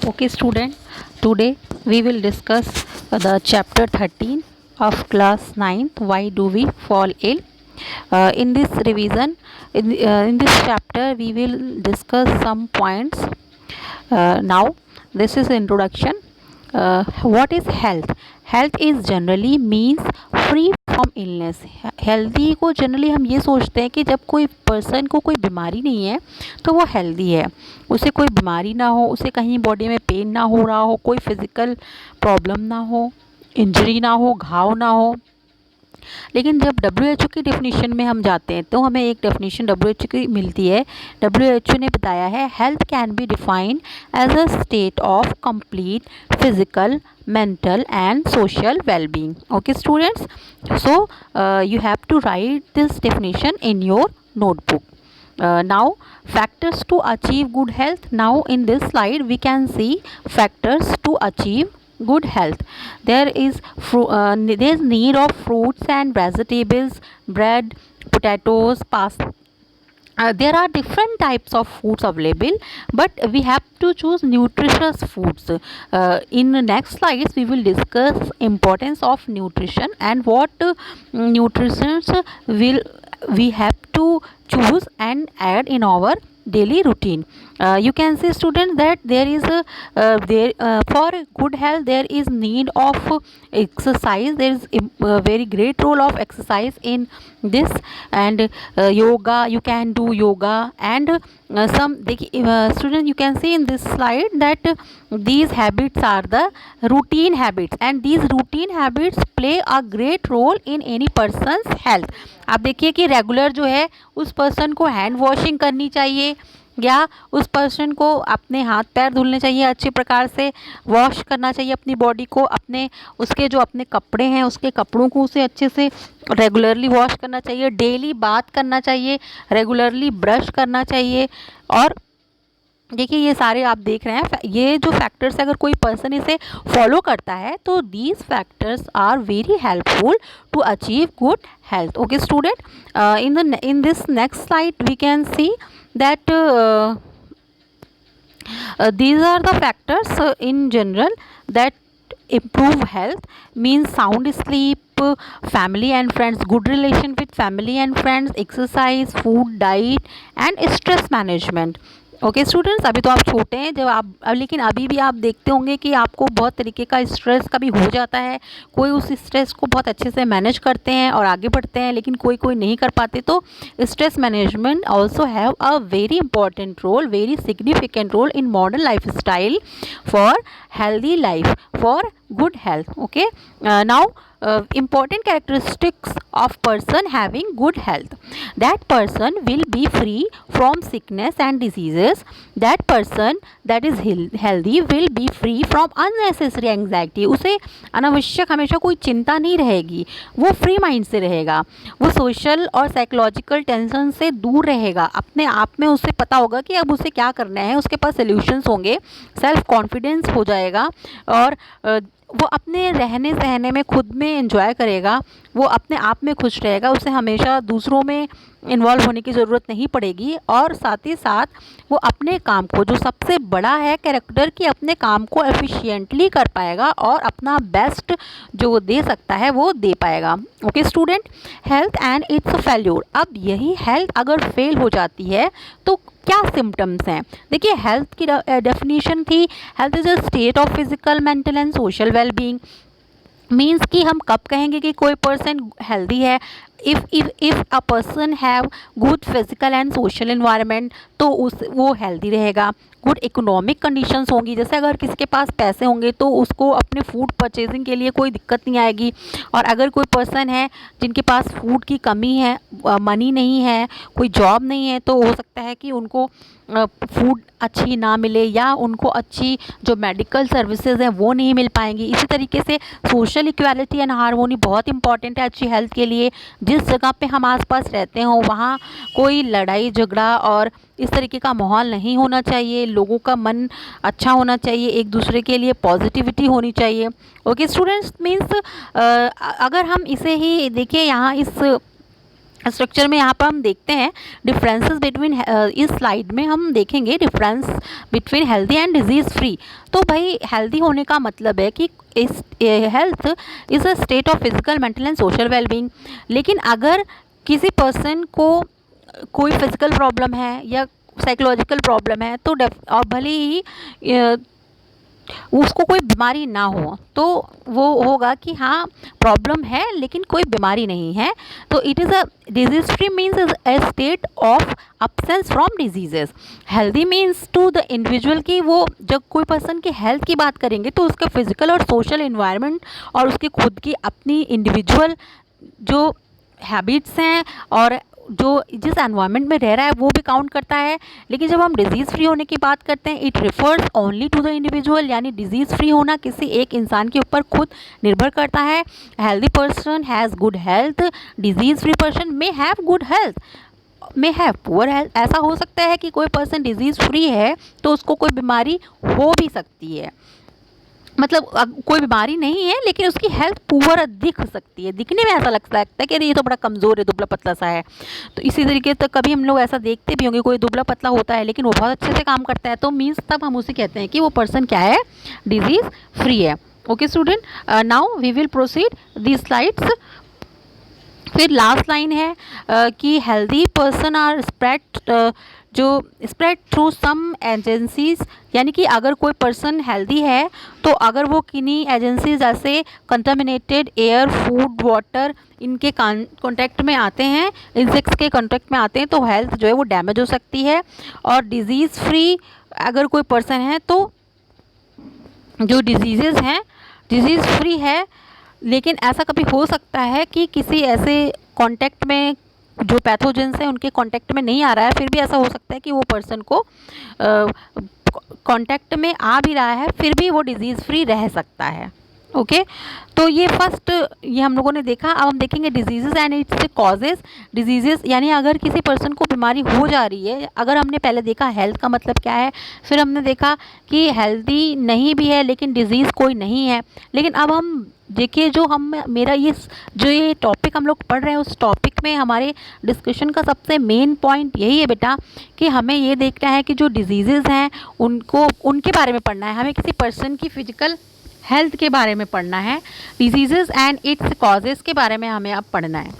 Okay, student, today we will discuss the chapter 13 of class 9th. Why do we fall ill? In this revision, in this chapter, we will discuss some points. Now, this is introduction. What is health? Health is generally means free from illness. Healthy को generally हम ये सोचते हैं कि जब कोई person को कोई बीमारी नहीं है तो वो हेल्दी है, उसे कोई बीमारी ना हो, उसे कहीं बॉडी में पेन ना हो रहा हो, कोई फिज़िकल प्रॉब्लम ना हो, इंजरी ना हो, घाव ना हो. लेकिन जब WHO की डेफिनेशन में हम जाते हैं तो हमें एक डेफिनेशन WHO की मिलती है. WHO ने बताया है health can be defined as a state of complete physical, mental and social well-being. Okay students, so you have to write this definition in your notebook. Now factors to achieve good health. Now in this slide we can see factors to achieve good health. There is need of fruits and vegetables, bread, potatoes, pasta. There are different types of foods available, but we have to choose nutritious foods. In the next slides we will discuss importance of nutrition and what nutrients will we have to choose and add in our daily routine. You can see students that there is for good health there is need of exercise. There is a very great role of exercise in this, and yoga, you can do yoga, and students, you can see in this slide that these habits are the routine habits, and these routine habits play a great role in any person's health. आप देखिए कि regular जो है उस person को hand washing करनी चाहिए, या उस पर्सन को अपने हाथ पैर धुलने चाहिए, अच्छे प्रकार से वॉश करना चाहिए अपनी बॉडी को, अपने उसके जो अपने कपड़े हैं उसके कपड़ों को उसे अच्छे से रेगुलरली वॉश करना चाहिए, डेली बाथ करना चाहिए, रेगुलरली ब्रश करना चाहिए. और देखिए ये सारे आप देख रहे हैं, ये जो फैक्टर्स अगर कोई पर्सन इसे फॉलो करता है तो these factors are very helpful to achieve good health. Okay student, in this next slide we can see that these are the factors in general that improve health. Means sound sleep, family and friends, good relation with family and friends, exercise, food, diet and stress management. Okay students, अभी तो आप छोटे हैं जब आप, लेकिन अभी भी आप देखते होंगे कि आपको बहुत तरीके का स्ट्रेस कभी हो जाता है. कोई उस स्ट्रेस को बहुत अच्छे से मैनेज करते हैं और आगे बढ़ते हैं, लेकिन कोई कोई नहीं कर पाते. तो stress management also have a very important role, very significant role in modern life style for healthy life, for good health. Okay, now important characteristics of person having good health. That person will be free from sickness and diseases. That person that is healthy will be free from unnecessary anxiety. उसे अनावश्यक हमेशा कोई चिंता नहीं रहेगी, वो free mind से रहेगा, वो सोशल और साइकोलॉजिकल टेंशन से दूर रहेगा, अपने आप में उसे पता होगा कि अब उसे क्या करना है, उसके पास सोल्यूशंस होंगे, सेल्फ कॉन्फिडेंस हो जाएगा, और वो अपने रहने सहने में खुद में एंजॉय करेगा, वो अपने आप में खुश रहेगा, उसे हमेशा दूसरों में इन्वॉल्व होने की ज़रूरत नहीं पड़ेगी. और साथ ही साथ वो अपने काम को, जो सबसे बड़ा है कैरेक्टर, कि अपने काम को एफिशिएंटली कर पाएगा और अपना बेस्ट जो वो दे सकता है वो दे पाएगा. Okay student, health and it's failure. अब यही हेल्थ अगर फेल हो जाती है तो क्या सिम्टम्स हैं. देखिए हेल्थ की डेफिनेशन थी, health is a state of physical, mental and social wellbeing. Means कि हम कब कहेंगे कि कोई पर्सन हेल्दी है, if a person have good physical and social environment, तो वो हेल्दी रहेगा. गुड इकोनॉमिक कंडीशंस होंगी, जैसे अगर किसी के पास पैसे होंगे तो उसको अपने फूड परचेजिंग के लिए कोई दिक्कत नहीं आएगी. और अगर कोई पर्सन है जिनके पास फूड की कमी है, मनी नहीं है, कोई जॉब नहीं है, तो हो सकता है कि उनको फूड अच्छी ना मिले, या उनको अच्छी जो मेडिकल सर्विसेज हैं वो नहीं मिल पाएंगी. इसी तरीके से सोशल इक्वालिटी एंड हार्मोनी बहुत इंपॉर्टेंट है अच्छी हेल्थ के लिए. जिस जगह पे हम आसपास रहते हो वहाँ कोई लड़ाई झगड़ा और इस तरीके का माहौल नहीं होना चाहिए, लोगों का मन अच्छा होना चाहिए, एक दूसरे के लिए पॉजिटिविटी होनी चाहिए. ओके स्टूडेंट्स, मीन्स अगर हम इसे ही देखिए, यहाँ इस स्ट्रक्चर में यहाँ पर हम देखते हैं डिफरेंसेस बिटवीन, इस स्लाइड में हम देखेंगे difference between healthy and disease free. तो भाई हेल्दी होने का मतलब है कि इस health is a state of physical, mental and social wellbeing. लेकिन अगर किसी पर्सन को कोई फिजिकल प्रॉब्लम है या साइकोलॉजिकल प्रॉब्लम है तो और भले ही उसको कोई बीमारी ना हो तो वो होगा कि हाँ प्रॉब्लम है लेकिन कोई बीमारी नहीं है। तो it is a disease free means a state of absence from diseases. Healthy means to the individual कि वो जब कोई पर्सन की हेल्थ की बात करेंगे तो उसका फिजिकल और सोशल इन्वायरमेंट और उसकी खुद की अपनी इंडिविजुअल जो हैबिट्स हैं और जो जिस एनवायरनमेंट में रह रहा है वो भी काउंट करता है। लेकिन जब हम डिजीज़ फ्री होने की बात करते हैं it refers only to the individual, यानी डिजीज़ फ्री होना किसी एक इंसान के ऊपर खुद निर्भर करता है। Healthy person has good health, disease free person may have good health, may have poor health. ऐसा हो सकता है कि कोई पर्सन डिजीज़ फ्री है तो उसको कोई बीमारी हो भी सकती है, मतलब कोई बीमारी नहीं है लेकिन उसकी हेल्थ पुअर दिख सकती है, दिखने में ऐसा लगता है कि अरे ये तो बड़ा कमज़ोर है, दुबला पतला सा है। तो इसी तरीके से कभी हम लोग ऐसा देखते भी होंगे कोई दुबला पतला होता है लेकिन वो बहुत अच्छे से काम करता है, तो मीन्स तब हम उसे कहते हैं कि वो पर्सन क्या है, डिजीज़ फ्री है। Okay student, now we will proceed the slides. फिर लास्ट लाइन है कि हेल्दी पर्सन आर स्प्रेड, जो स्प्रेड थ्रू सम एजेंसीज, यानी कि अगर कोई पर्सन हेल्दी है तो अगर वो किन्हीं एजेंसीज जैसे कंटामिनेटेड एयर, फूड, वाटर इनके कांटेक्ट में आते हैं, इंसेक्ट्स के कांटेक्ट में आते हैं तो हेल्थ जो है वो डैमेज हो सकती है। और डिजीज़ फ्री अगर कोई पर्सन है तो जो डिजीज़ हैं डिजीज़ फ्री है, लेकिन ऐसा कभी हो सकता है कि किसी ऐसे कांटेक्ट में जो पैथोजेंस हैं उनके कांटेक्ट में नहीं आ रहा है, फिर भी ऐसा हो सकता है कि वो पर्सन को कांटेक्ट में आ भी रहा है फिर भी वो डिजीज़ फ्री रह सकता है। ओके तो ये फर्स्ट ये हम लोगों ने देखा। अब हम देखेंगे diseases and it's causes. Diseases यानी अगर किसी पर्सन को बीमारी हो जा रही है, अगर हमने पहले देखा हेल्थ का मतलब क्या है, फिर हमने देखा कि हेल्दी नहीं भी है लेकिन डिजीज़ कोई नहीं है। लेकिन अब हम देखिए जो हम मेरा ये टॉपिक हम लोग पढ़ रहे हैं उस टॉपिक में हमारे डिस्कशन का सबसे मेन पॉइंट यही है बेटा कि हमें ये देखना है कि जो डिजीज़ेज़ हैं उनको उनके बारे में पढ़ना है, हमें किसी पर्सन की फिजिकल हेल्थ के बारे में पढ़ना है, डिजीज़ेज़ एंड इट्स कॉजेज़ के बारे में हमें अब पढ़ना है।